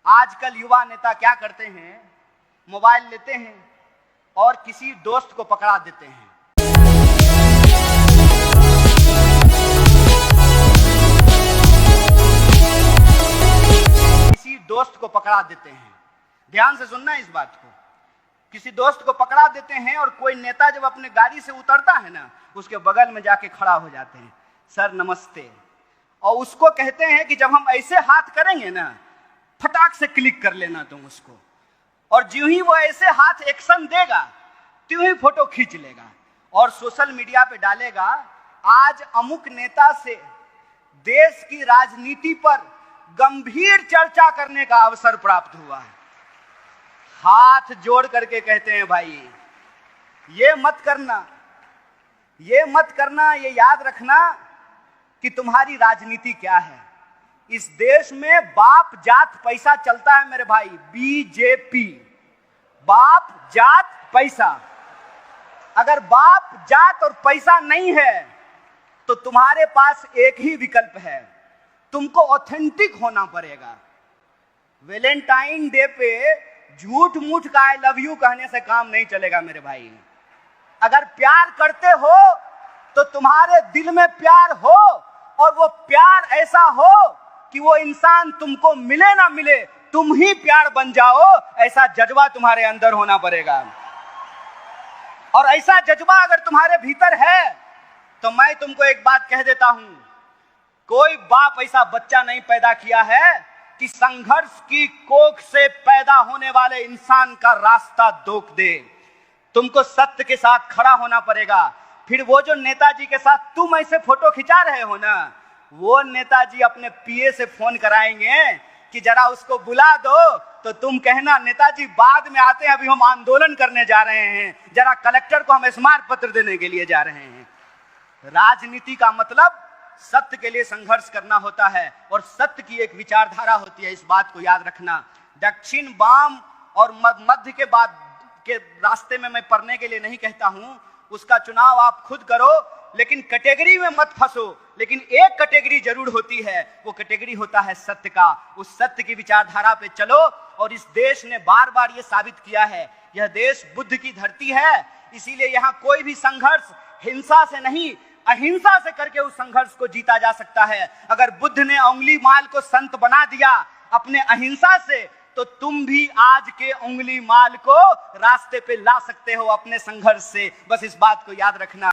आजकल युवा नेता क्या करते हैं, मोबाइल लेते हैं और किसी दोस्त को पकड़ा देते हैं। किसी दोस्त को पकड़ा देते हैं, ध्यान से सुनना इस बात को। किसी दोस्त को पकड़ा देते हैं और कोई नेता जब अपने गाड़ी से उतरता है ना, उसके बगल में जाके खड़ा हो जाते हैं, सर नमस्ते, और उसको कहते हैं कि जब हम ऐसे हाथ करेंगे ना, फटाक से क्लिक कर लेना तुम उसको, और ज्यों ही वो ऐसे हाथ एक्शन देगा त्यों ही फोटो खींच लेगा और सोशल मीडिया पे डालेगा, आज अमुक नेता से देश की राजनीति पर गंभीर चर्चा करने का अवसर प्राप्त हुआ है। हाथ जोड़ करके कहते हैं भाई ये मत करना, ये मत करना, ये याद रखना कि तुम्हारी राजनीति क्या है। इस देश में बाप जात पैसा चलता है मेरे भाई, बीजेपी, बाप जात पैसा। अगर बाप जात और पैसा नहीं है तो तुम्हारे पास एक ही विकल्प है, तुमको ऑथेंटिक होना पड़ेगा। वैलेंटाइन डे पे झूठ मूठ का आई लव यू कहने से काम नहीं चलेगा मेरे भाई। अगर प्यार करते हो तो तुम्हारे दिल में प्यार हो, और वो प्यार ऐसा हो कि वो इंसान तुमको मिले ना मिले तुम ही प्यार बन जाओ, ऐसा जज्बा तुम्हारे अंदर होना पड़ेगा। और ऐसा जज्बा अगर तुम्हारे भीतर है तो मैं तुमको एक बात कह देता हूं, कोई बाप ऐसा बच्चा नहीं पैदा किया है कि संघर्ष की कोख से पैदा होने वाले इंसान का रास्ता रोक दे। तुमको सत्य के साथ खड़ा होना पड़ेगा। फिर वो जो नेताजी के साथ तुम ऐसे फोटो खिंचा रहे हो ना, वो नेताजी अपने पीए से फोन कराएंगे कि जरा उसको बुला दो, तो तुम कहना नेताजी बाद में आते हैं, अभी हम आंदोलन करने जा रहे हैं, जरा कलेक्टर को हम स्मारक पत्र देने के लिए जा रहे हैं। राजनीति का मतलब सत्य के लिए संघर्ष करना होता है, और सत्य की एक विचारधारा होती है, इस बात को याद रखना। दक्षिण, वाम और मध्य के बाद के रास्ते में मैं पढ़ने के लिए नहीं कहता हूं, उसका चुनाव आप खुद करो, लेकिन कैटेगरी में मत फंसो। लेकिन एक कैटेगरी जरूर होती है, वो कैटेगरी होता है सत्य का। उस सत्य की विचारधारा पे चलो, और इस देश ने बार बार ये साबित किया है, यह देश बुद्ध की धरती है, इसीलिए यहाँ कोई भी संघर्ष हिंसा से नहीं अहिंसा से करके उस संघर्ष को जीता जा सकता है। अगर बुद्ध ने उंगली माल को संत बना दिया अपने अहिंसा से, तो तुम भी आज के उंगली माल को रास्ते पे ला सकते हो अपने संघर्ष से। बस इस बात को याद रखना।